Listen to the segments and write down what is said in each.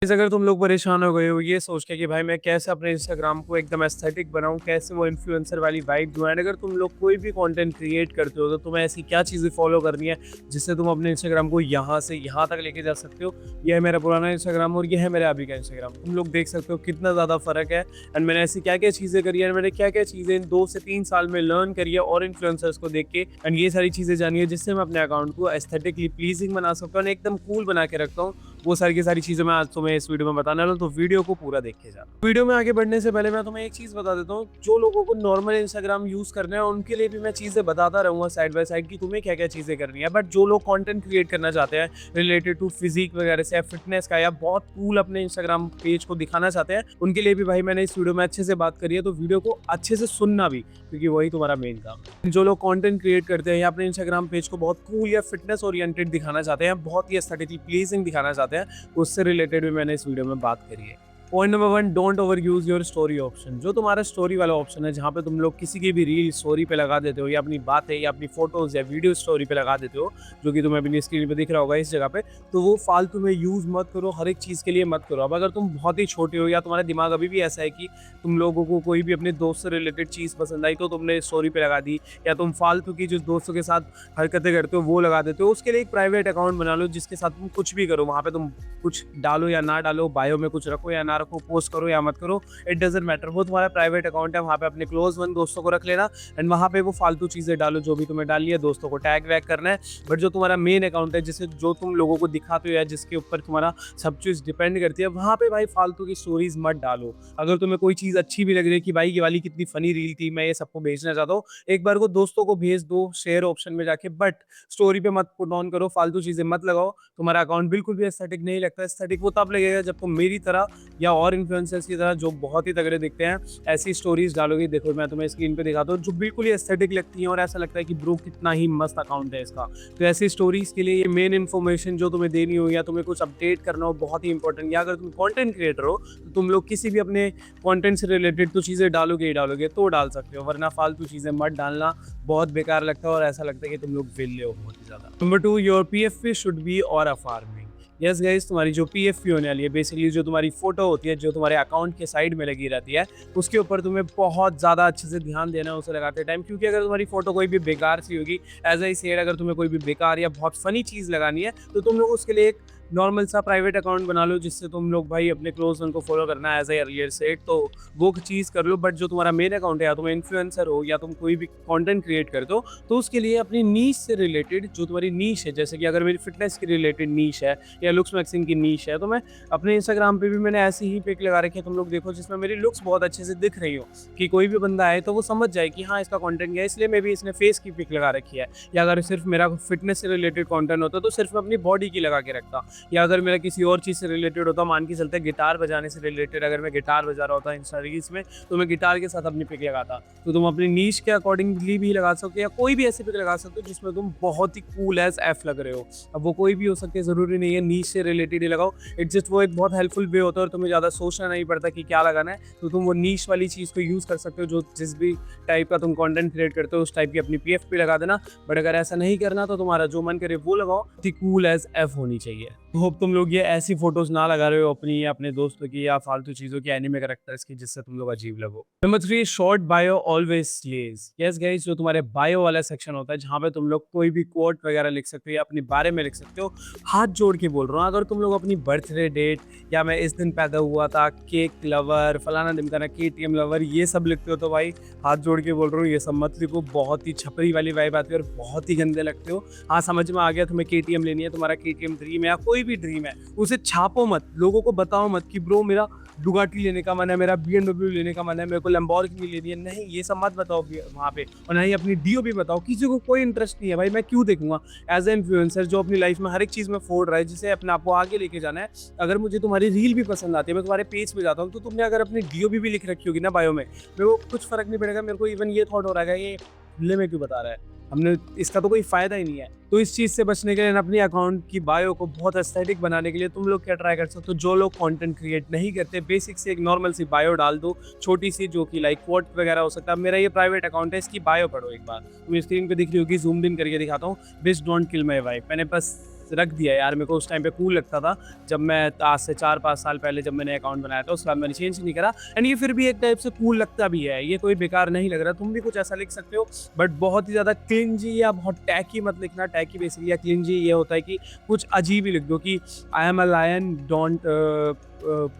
अगर तुम लोग परेशान हो गए हो ये सोच के कि भाई मैं कैसे अपने इंस्टाग्राम को एकदम एस्थेटिक बनाऊं, कैसे वो इन्फ्लुएंसर वाली वाइब दूं, एंड अगर तुम लोग कोई भी कंटेंट क्रिएट करते हो तो तुम्हें ऐसी क्या चीज़ें फॉलो करनी है जिससे तुम अपने इंस्टाग्राम को यहाँ से यहाँ तक लेके जा सकते हो। यह है मेरा पुराना इंस्टाग्राम और यह है मेरा अभी का इंस्टाग्राम। तुम लोग देख सकते हो कितना ज़्यादा फर्क है एंड मैंने ऐसी क्या क्या चीज़ें करी है, मैंने क्या क्या चीज़ें इन 2 से 3 साल में लर्न करी है और इन्फ्लुएंसर्स को देख के, एंड ये सारी चीज़ें जानी है जिससे मैं अपने अकाउंट को एस्थेटिकली प्लीजिंग बना सकता हूँ, एकदम कूल बना के रखता हूँ। वो सारी की सारी चीज़ें मैं आज तुम्हें इस वीडियो में बताने वाला हूँ, तो वीडियो को पूरा देख के जाना। वीडियो में आगे बढ़ने से पहले मैं तुम्हें एक चीज़ बता देता हूँ, जो लोगों को नॉर्मल इंस्टाग्राम यूज़ करना है उनके लिए भी मैं चीज़ें बताता रहूँगा साइड बाय साइड कि तुम्हें क्या क्या चीज़ें करनी है। बट जो लोग कंटेंट क्रिएट करना चाहते हैं रिलेटेड टू फिजिक वगैरह से या फिटनेस का, या बहुत कूल अपने इंस्टाग्राम पेज को दिखाना चाहते हैं, उनके लिए भी भाई मैंने इस वीडियो में अच्छे से बात करी है, तो वीडियो को अच्छे से सुनना भी, क्योंकि वही तुम्हारा मेन काम है। जो लोग कंटेंट क्रिएट करते हैं या अपने इंस्टाग्राम पेज को बहुत कूल या फिटनेस ओरिएंटेड दिखाना चाहते हैं, बहुत ही एस्थेटिकली प्लीजिंग दिखाना चाहते हैं, उससे रिलेटेड भी मैंने इस वीडियो में बात करी है। Point number 1, don't over use your story option. जो तुम्हारा स्टोरी वाला ऑप्शन है, जहाँ पे तुम लोग किसी की भी रील स्टोरी पे लगा देते हो या अपनी बातें या अपनी फोटोज या वीडियो स्टोरी पे लगा देते हो, जो कि तुम्हें अपनी स्क्रीन पे दिख रहा होगा इस जगह पे, तो वो फालतू में यूज मत करो, हर एक चीज़ के लिए मत करो। अब अगर तुम बहुत ही छोटे हो या तुम्हारा दिमाग अभी भी ऐसा है कि तुम लोगों को कोई भी अपने दोस्त से रिलेटेड चीज़ पसंद आई तो तुमने स्टोरी पे लगा दी, या तुम फालतू की जो दोस्तों के साथ हरकतें करते हो वो लगा देते हो, उसके लिए एक प्राइवेट अकाउंट बना लो जिसके साथ तुम कुछ भी करो, वहाँ पे तुम कुछ डालो या ना डालो, बायो में कुछ रखो या ना रखो, पोस्ट करो या मत करो, इट डजेंट मैटर। वो तुम्हारा प्राइवेट अकाउंट है, वहाँ पे अपने क्लोज वन दोस्तों को रख लेना एंड वहाँ पे वो फालतू चीज़ें डालो जो भी तुम्हें डालनी है, दोस्तों को टैग वैग करना है। बट जो तुम्हारा मेन अकाउंट है, जिसे जो तुम लोगों को दिखाते हो या जिसके ऊपर तुम्हारा सब चीज़ डिपेंड करती है, वहाँ पे भाई फालतू की स्टोरीज मत डालो। अगर तुम्हें कोई चीज़ अच्छी भी लग रही है कि भाई ये वाली कितनी फनी रील थी, मैं ये सबको भेजना चाहता हूँ, एक बार को दोस्तों को भेज दो शेयर ऑप्शन में जाके, बट स्टोरी पे मत पुट ऑन करो, फालतू चीज़ें मत लगाओ। तुम्हारा अकाउंट बिल्कुल भी एस्थेटिक नहीं लगता। एस्थेटिक वो तब लगेगा जब तुम मेरी तरह या और इन्फ्लुएंसर्स की तरह जो बहुत ही तगड़े दिखते हैं ऐसी स्टोरीज डालोगे। देखो मैं तुम्हें स्क्रीन पे दिखाता हूँ, जो बिल्कुल ही एस्थेटिक लगती है और ऐसा लगता है कि ब्रो कितना ही मस्त अकाउंट है इसका। तो ऐसी स्टोरीज के लिए ये मेन इन्फॉर्मेशन जो तुम्हें देनी हो या तुम्हें कुछ अपडेट करना हो बहुत ही इंपॉर्टेंट, या अगर तुम कंटेंट क्रिएटर हो तो तुम लोग किसी भी अपने कंटेंट से रिलेटेड तो चीज़ें डालोगे ही डालोगे, तो डाल सकते हो, वरना फालतू चीज़ें मत डालना, बहुत बेकार लगता है और ऐसा लगता है कि तुम लोग विल्ले हो बहुत ही ज़्यादा। Number 2, your PFP should be और अ फार्मिंग। यस गाइस, तुम्हारी जो पीएफपी होने वाली है, बेसिकली जो तुम्हारी फोटो होती है जो तुम्हारे अकाउंट के साइड में लगी रहती है, उसके ऊपर तुम्हें बहुत ज़्यादा अच्छे से ध्यान देना है उसे लगाते टाइम, क्योंकि अगर तुम्हारी फोटो कोई भी बेकार सी होगी, एज आई सेड, अगर तुम्हें कोई भी बेकार या बहुत फनी चीज़ लगानी है तो तुम लोग उसके लिए एक नॉर्मल सा प्राइवेट अकाउंट बना लो जिससे तुम लोग भाई अपने क्लोज वन को फॉलो करना है, एज आई अर्लियर सेड, तो वो चीज़ कर लो। बट जो तुम्हारा मेन अकाउंट है, या तुम इन्फ्लुएंसर हो या तुम कोई भी कंटेंट क्रिएट करते हो, तो उसके लिए अपनी नीश से रिलेटेड जो तुम्हारी नीश है, जैसे कि अगर मेरी फिटनेस की रिलेटेड नीश है या लुक्स मैक्सिंग की नीश है, तो मैं अपने इंस्टाग्राम पे भी मैंने ऐसी ही पिक लगा रखी है, तुम लोग देखो, जिसमें मेरी लुक्स बहुत अच्छे से दिख रही हो कि कोई भी बंदा आए तो वो समझ जाए कि हाँ इसका कंटेंट है, इसलिए मे भी इसने फेस की पिक लगा रखी है। या अगर सिर्फ मेरा फिटनेस से रिलेटेड कंटेंट होता तो सिर्फ मैं अपनी बॉडी की लगा के रखता, या अगर मेरा किसी और चीज़ से रिलेटेड होता, मान के चलते गिटार बजाने से रिलेटेड, अगर मैं गिटार बजा रहा होता इंस्टा रील्स में, तो मैं गिटार के साथ अपनी पिक लगाता। तो तुम अपनी नीश के अकॉर्डिंगली भी लगा सकते हो, या कोई भी ऐसी पिक लगा सकते हो जिसमें तुम बहुत ही कूल एज एफ लग रहे हो। अब वो कोई भी हो सकती है, ज़रूरी नहीं है नीश से रिलेटेड ही लगाओ, इट जस्ट वो एक बहुत हेल्पफुल वे होता है और तुम्हें ज़्यादा सोचना नहीं पड़ता कि क्या लगाना है, तो तुम वो नीश वाली चीज़ को यूज़ कर सकते हो। जो जिस भी टाइप का तुम कंटेंट क्रिएट करते हो उस टाइप की अपनी पीएफपी लगा देना। बट अगर ऐसा नहीं करना तो तुम्हारा जो मन करे वो लगाओ, कूल एज एफ होनी चाहिए। होप तुम लोग ये ऐसी फोटोज ना लगा रहे हो अपनी या अपने दोस्तों की या फालतू चीज़ों की, एनिमे कैरेक्टर्स की, जिससे तुम लोग अजीब लगो। Number 3, short bio always slays. Yes guys, जो तुम्हारे बायो वाला सेक्शन होता है जहाँ पे तुम लोग कोई भी कोट वगैरह लिख सकते हो या अपने बारे में लिख सकते हो, हाथ जोड़ के बोल रहा हूँ, अगर तुम लोग अपनी बर्थडे डेट या मैं इस दिन पैदा हुआ था, केक लवर, फलाना ढिमकाना, केटीएम लवर, ये सब लिखते हो तो भाई हाथ जोड़ के बोल रहा हूँ ये सब मत लिखो, बहुत ही छपरी वाली वाइब आती है और बहुत ही गंदे लगते हो। हाँ समझ में आ गया, तुम्हें केटीएम लेनी है, तुम्हारा केटीएम ड्रीम है या कोई भी ड्रीम है, उसे छापो मत, लोगों को बताओ मत कि ब्रो मेरा डुगाटी लेने का मन है, मेरा बीएमडब्ल्यू लेने का मन है, मेरे को लैम्बोर्गिनी लेनी है, नहीं ये सब मत बताओ वहाँ पे, और ना ही अपनी डीओ भी बताओ। किसी को कोई इंटरेस्ट नहीं है भाई, मैं क्यों देखूंगा एज ए इन्फ्लुएंसर जो अपनी लाइफ में हर एक चीज़ में फोड़ रहा है, जिसे अपने आप को आगे लेके जाना है। अगर मुझे तुम्हारी रील भी पसंद आती है, मैं तुम्हारे पेज पे जाता हूँ, तो तुमने अगर अपनी डीओ भी लिख रखी होगी ना बायो में, मेरे को कुछ फर्क नहीं पड़ेगा। मेरे को इवन ये थॉट हो रहा है ये खुले में क्यों बता रहा है, हमने इसका तो कोई फायदा ही नहीं है। तो इस चीज़ से बचने के लिए अपनी अकाउंट की बायो को बहुत एस्थेटिक बनाने के लिए तुम लोग क्या ट्राई कर सकते हो, जो लोग कंटेंट क्रिएट नहीं करते, बेसिक से एक नॉर्मल सी बायो डाल दो, छोटी सी, जो कि लाइक कोट वगैरह हो सकता है। मेरा ये प्राइवेट अकाउंट है, इसकी बायो पढ़ो एक बार, तुम्हें स्क्रीन पे दिख रही होगी, जूम इन करके दिखाता हूँ। बिच डोंट किल माई वाइफ, मैंने बस रख दिया यार, मेरे को उस टाइम पे कूल लगता था जब मैं आज से 4-5 साल पहले जब मैंने अकाउंट बनाया था, उसके बाद मैंने चेंज नहीं करा एंड ये फिर भी एक टाइप से कूल लगता भी है, ये कोई बेकार नहीं लग रहा। तुम भी कुछ ऐसा लिख सकते हो बट बहुत ही ज़्यादा क्लिंजी या बहुत टैकी मत लिखना। टैकी बेसिकली या क्लिंजी ये होता है कि कुछ अजीब ही लिख दो कि I am a lion don't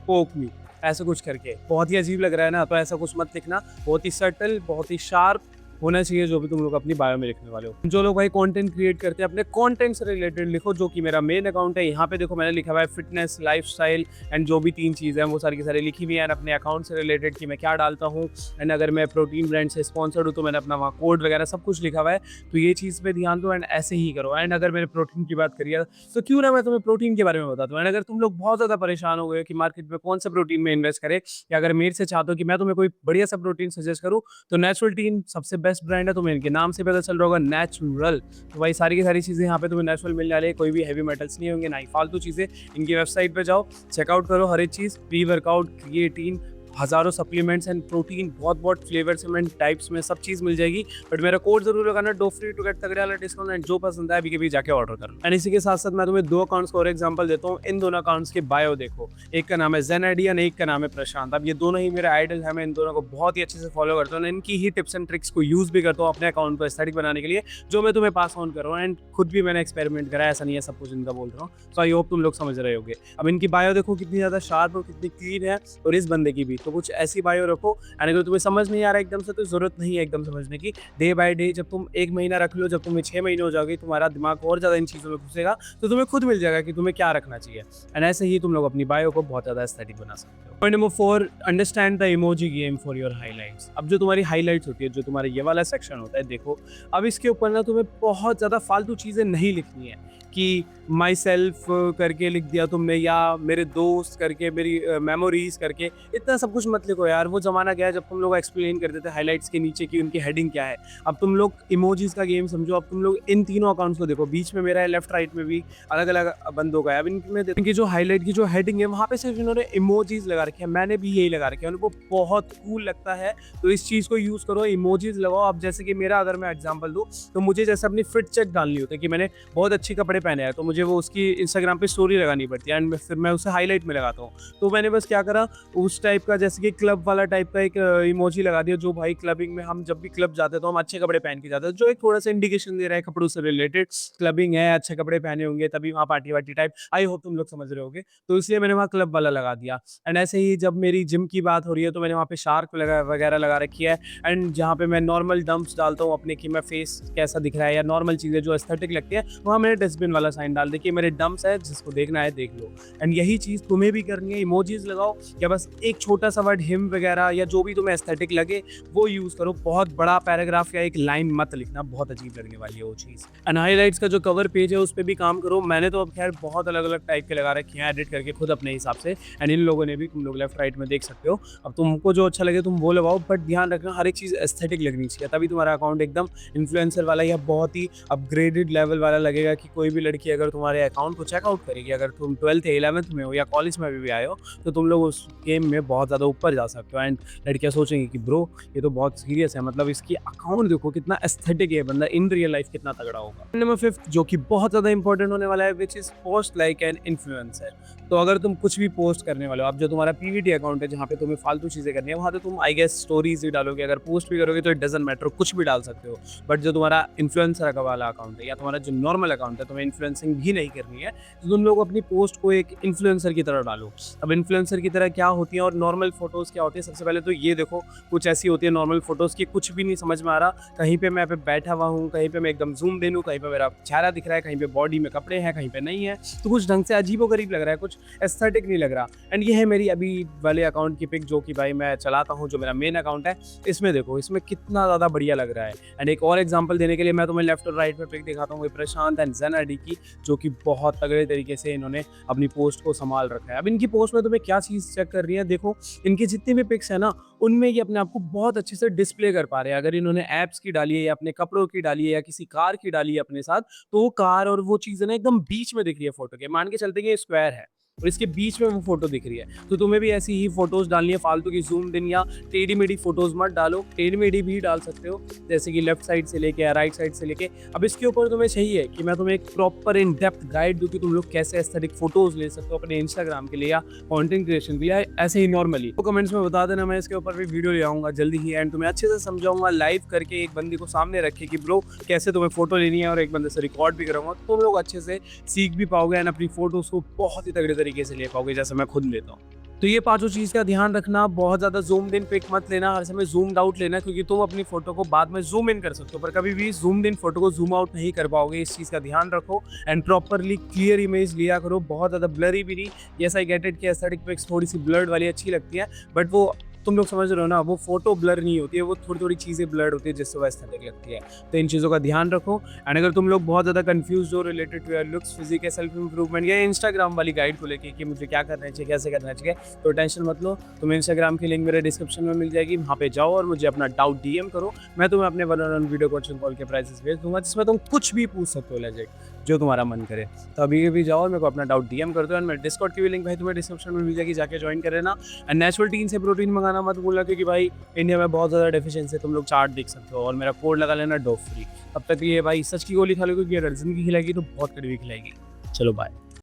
poke me, ऐसा कुछ करके बहुत ही अजीब लग रहा है ना, तो ऐसा कुछ मत लिखना। बहुत ही सटल, बहुत ही शार्प होना चाहिए जो भी तुम लोग अपनी बायो में लिखने वाले हो। जो लोग भाई कंटेंट क्रिएट करते हैं अपने कंटेंट से रिलेटेड लिखो, जो कि मेरा मेन अकाउंट है। यहाँ पे देखो मैंने लिखा हुआ है फिटनेस, लाइफस्टाइल एंड जो भी 3 चीज़ें हैं वो सारी की सारी लिखी हुई है एंड अपने अकाउंट से रिलेटेड कि मैं क्या डालता हूँ एंड अगर मैं प्रोटीन ब्रांड से स्पॉन्सर्ड हूँ तो मैंने अपना वहाँ कोड वगैरह सब कुछ लिखा हुआ है। तो ये चीज़ पे ध्यान दो एंड ऐसे ही करो। एंड अगर मैंने प्रोटीन की बात करी है तो क्यों ना मैं तुम्हें प्रोटीन के बारे में बताता हूँ। एंड अगर तुम लोग बहुत ज़्यादा परेशान हो गए कि मार्केट में कौन सा प्रोटीन में इन्वेस्ट करें, या अगर मेरे से चाहते हो कि मैं तुम्हें कोई बढ़िया सा प्रोटीन सजेस्ट करूँ, तो नेचुरल टीन सबसे बेस्ट ब्रांड है। तुम्हें इनके नाम से पता चल रहा होगा, नेचुरल। तो भाई सारी की सारी चीज़ें यहाँ पे तुम्हें नेचुरल मिलने वाली है, कोई भी हैवी मेटल्स नहीं होंगे, ना ही फालतू चीज़ें। इनकी वेबसाइट पे जाओ, चेकआउट करो हर एक चीज़, प्री वर्कआउट, क्रिएटिन, हज़ारों सप्लीमेंट्स एंड प्रोटीन, बहुत फ्लेवर्स में, टाइप्स में सब चीज़ मिल जाएगी। बट मेरा कोड जरूर लगाना, डो फ्री टू गेट तगड़े वाला डिस्काउंट एंड जो पसंद है अभी के भी जाके ऑर्डर करो। एंड इसी के साथ साथ मैं तुम्हें 2 अकाउंट्स का और एग्जांपल देता हूँ। इन दोनों अकाउंट्स के बायो देखो, एक का नाम है जेन आइडिया, एक का नाम है प्रशांत। अब ये दोनों ही मेरे आइडल हैं, मैं इन दोनों को बहुत ही अच्छे से फॉलो करता हूँ, इनकी ही टिप्स एंड ट्रिक्स को यूज़ भी करता हूँ अपने अकाउंट को एस्थेटिक बनाने के लिए, जो मैं तुम्हें पास ऑन कर रहा हूँ। एंड खुद भी मैंने एक्सपेरिमेंट करा, ऐसा नहीं है सब कुछ इनका बोल रहा हूँ। सो आई होप तुम लोग समझ रहे होगे। अब इनकी बायो देखो कितनी ज़्यादा शार्प और कितनी क्लीन है, और इस बंदे की भी तो कुछ ऐसी बायो रखो। एंड अगर तुम्हें समझ नहीं आ रहा एकदम से, तो जरूरत नहीं है एकदम समझने की। डे बाय डे जब तुम 1 महीना रख लो, जब तुम्हें 6 महीने हो जाओगे, तुम्हारा दिमाग और ज़्यादा इन चीज़ों में घुसेगा, तो तुम्हें खुद मिल जाएगा कि तुम्हें क्या रखना चाहिए। एंड ऐसे ही तुम लोग अपनी बायो को बहुत ज़्यादा एस्थेटिक बना सकते हो। Point number 4, understand the emoji game for your highlights. अब जो तुम्हारी हाइलाइट्स होती है, जो तुम्हारा ये वाला सेक्शन होता है, देखो अब इसके ऊपर ना तुम्हें बहुत ज़्यादा फालतू चीज़ें नहीं लिखनी है कि माई सेल्फ करके लिख दिया तुमने, या मेरे दोस्त करके, मेरी मेमोरीज करके। इतना सब कुछ मत लिखो यार, वो ज़माना गया है जब तुम लोग एक्सप्लेन करते थे हाइलाइट्स के नीचे कि उनकी हेडिंग क्या है। अब तुम लोग इमोजीज का गेम समझो। अब तुम लोग इन तीनों अकाउंट्स को देखो, बीच में मेरा है, लेफ्ट राइट में भी अलग अलग बंदों का है। अब इनमें इनकी जो हाईलाइट की जो हेडिंग है वहाँ पे सिर्फ इन्होंने इमोजीज लगा रखे हैं, मैंने भी यही लगा रखे हैं, उनको बहुत कूल लगता है। तो इस चीज़ को यूज़ करो, इमोजीज लगाओ। अब जैसे कि मेरा अगर मैं एग्जाम्पल दूँ, तो मुझे जैसे अपनी फिट चेक डालनी होती है कि मैंने बहुत अच्छे कपड़े पहने हैं, तो मुझे वो उसकी इंस्टाग्राम पे स्टोरी लगानी पड़ती है एंड फिर मैं उसे हाईलाइट में लगाता हूँ। तो मैंने बस क्या करा, उस टाइप का जैसे कि क्लब वाला टाइप का एक इमोजी लगा दिया, जो भाई क्लबिंग में हम जब भी क्लब जाते हैं तो हम अच्छे कपड़े पहन के जाते हैं, जो एक थोड़ा सा इंडिकेशन दे रहा है कपड़ों से रिलेटेड, क्लबिंग है, अच्छे कपड़े पहने होंगे तभी वहाँ पार्टी वार्टी टाइप। आई होप तुम लोग समझ रहे होगे। तो इसलिए मैंने वहाँ क्लब वाला लगा दिया। एंड ऐसे ही जब मेरी जिम की बात हो रही है तो मैंने वहाँ पे शार्क वगैरह लगा रखी है। एंड जहाँ पे मैं नॉर्मल डंप्स डालता हूँ अपने कि मैं फेस कैसा दिख रहा है या नॉर्मल चीज़ें जो एस्थेटिक लगती है, वहाँ मैंने डस्टबिन वाला साइन डाल दिया कि मेरे डंप्स है, जिसको देखना है देख लो। एंड यही चीज़ तुम्हें भी करनी है, इमोजीज लगाओ या बस एक छोटा सा वर्ड हिम वगैरह या जो भी तुम्हें एस्थेटिक लगे वो यूज़ करो। बहुत बड़ा पैराग्राफ या एक लाइन मत लिखना, बहुत अजीब लगने वाली है वो चीज़। एंड हाईलाइट्स का जो कवर पेज है उस पर भी काम करो। मैंने तो अब खैर बहुत अलग अलग टाइप के लगा रखे हैं एडिट करके खुद अपने हिसाब से, एंड इन लोगों ने भी, तुम लोग लेफ्ट राइट में देख सकते हो। अब तुमको जो अच्छा लगे तुम वो लगाओ, बट ध्यान रखना हर एक चीज़ एस्थेटिक लगनी चाहिए, तभी तुम्हारा अकाउंट एकदम इन्फ्लुएंसर वाला या बहुत ही अपग्रेडेड लेवल वाला लगेगा कि कोई भी लड़की अगर तुम्हारे अकाउंट को चेकआउट करेगी, अगर तुम 12th या 11th में हो या कॉलेज में भी आए हो, तो तुम लोग उस गेम में बहुत ज़्यादा ऊपर जा सकते हो। एंड लड़कियाँ सोचेंगी कि ब्रो ये तो बहुत सीरियस है, मतलब इसकी अकाउंट देखो कितना एस्थेटिक है, बंदा इन रियल लाइफ कितना तगड़ा होगा। नंबर 5 जो कि बहुत ज़्यादा इंपॉर्टेंट होने वाला है, which is post like an influencer. तो अगर तुम कुछ भी पोस्ट करने वाले हो, अब जो तुम्हारा पीवीटी अकाउंट है जहाँ पे तुम्हें फालतू चीज़ें करनी है, वहाँ तो तुम आई गेस स्टोरीज ही डालोगे, अगर पोस्ट भी करोगे तो इट डजंट मैटर, कुछ भी डाल सकते हो। बट जो तुम्हारा इन्फ्लुएंसर वाला अकाउंट है या तुम्हारा जो नॉर्मल अकाउंट है, तुम्हें इन्फ्लुएंसिंग भी नहीं करनी है, तो तुम लोग अपनी पोस्ट को एक इन्फ्लुएंसर की तरह डालो। अब इन्फ्लुएंसर की तरह क्या होती है और नॉर्मल फोटोज़ क्या होती है, सबसे पहले तो ये देखो, कुछ ऐसी होती है नॉर्मल फोटोज़ की कुछ भी नहीं समझ में आ रहा, कहीं पे मैं बैठा हुआ हूँ, कहीं पे मैं एकदम जूम दे लूँ, कहीं पे मेरा चेहरा दिख रहा है, कहीं पे बॉडी में कपड़े हैं, कहीं पे नहीं है, तो कुछ ढंग से अजीबोगरीब लग रहा है, कुछ एस्थेटिक नहीं लग रहा। एंड ये है मेरी अभी वाले अकाउंट की पिक, जो कि भाई मैं चलाता हूँ, जो मेरा मेन अकाउंट है। इसमें देखो, इसमें कितना ज़्यादा बढ़िया लग रहा है। एंड एक और एग्जांपल देने के लिए मैं तुम्हें लेफ्ट और राइट में पिक दिखाता हूँ, प्रशांत एंड जेन आईडी की, जो कि बहुत तगड़े तरीके से इन्होंने अपनी पोस्ट को संभाल रखा है। अब इनकी पोस्ट में तुम्हें क्या चीज़ चेक कर रही है, देखो इनकी जितनी भी पिक्स है ना, उनमें ये अपने आप को बहुत अच्छे से डिस्प्ले कर पा रहे हैं। अगर इन्होंने एप्स की डाली है या अपने कपड़ों की डाली है या किसी कार की डाली है अपने साथ, तो वो कार और वो चीज़ें ना एकदम बीच में दिख रही है फोटो के, मान के चलते हैं ये स्क्वायर है, और इसके बीच में वो फोटो दिख रही है। तो तुम्हें भी ऐसी ही फोटोज डालनी है, फालतू की जूम इन या टेढ़ी मेढ़ी फोटोज मत डालो। टेढ़ी मेढ़ी भी डाल सकते हो, जैसे कि लेफ्ट साइड से लेके या राइट साइड से लेके। अब इसके ऊपर तुम्हें चाहिए कि मैं तुम्हें एक प्रॉपर इन डेप्थ गाइड दूं कि तुम लोग कैसे एस्थेटिक फोटोज ले सकते हो अपने इंस्टाग्राम के लिए या कंटेंट क्रिएशन के लिए, ऐसे ही नॉर्मली। तो कमेंट्स में बता देना, मैं इसके ऊपर भी वीडियो ले आऊंगा जल्दी ही, एंड तुम्हें अच्छे से समझाऊंगा लाइव करके, एक बंदे को सामने रखे कि ब्रो कैसे तुम्हें फोटो लेनी है, और एक बंदे से रिकॉर्ड भी कराऊंगा। तो तुम लोग अच्छे से सीख भी पाओगे एंड अपनी फोटोज को बहुत ही तगड़े तरीके से ले पाओगे, जैसे मैं खुद लेता हूँ। तो ये पांचों चीज़ का ध्यान रखना, बहुत ज़्यादा जूम्ड इन पिक मत लेना, हर समय जूम्ड आउट लेना, क्योंकि तुम अपनी फोटो को बाद में जूम इन कर सकते हो पर कभी भी जूम्ड इन फोटो को जूम आउट नहीं कर पाओगे। इस चीज़ का ध्यान रखो एंड प्रॉपरली क्लियर इमेज लिया करो, बहुत ज़्यादा ब्लरी भी नहीं। यस आई गेट इट कि एस्थेटिक पिक्स थोड़ी सी ब्लर्ड वाली अच्छी लगती है, बट वो तुम लोग समझ रहे हो ना, वो फोटो ब्लर नहीं होती है, वो थोड़ी थोड़ी चीज़ें ब्लर्ड होती है जिससे वो एस्थेटिक लगती है। तो इन चीज़ों का ध्यान रखो। एंड अगर तुम लोग बहुत ज़्यादा कंफ्यूज हो related to your looks, physique, self improvement या इंस्टाग्राम वाली गाइड को लेके कि मुझे क्या करना चाहिए, कैसे करना चाहिए, तो टेंशन मत लो। तुम्हें इंस्टाग्राम की लिंक मेरे डिस्क्रिप्शन में मिल जाएगी, वहाँ पे जाओ और मुझे अपना डाउट डीएम करो। मैं तुम्हें अपने 1-on-1 वीडियो कोचिंग कॉल के प्राइसेस भेज दूंगा, जिसमें तुम कुछ भी पूछ सकते हो लेजेंड, जो तुम्हारा मन करे। तो अभी भी जाओ और मेरे को अपना डाउट डीएम कर दो। एंड मेरे डिस्कॉर्ड की भी लिंक भाई तुम्हें डिस्क्रिप्शन में मिल जाएगी, जाके ज्वाइन कर लेना। एंड नेचुरल टीन से प्रोटीन मंगाना मत भूलना, क्योंकि भाई इंडिया में बहुत ज़्यादा डेफिशिएंसी है, तुम लोग चार्ट देख सकते हो। और मेरा कोड लगा लेना डोप फ्री। अब तक ये भाई सच की गोली खा लो, क्योंकि अगर जिंदगी खिलाएगी तो बहुत कड़वी खिलाएगी। चलो बाय।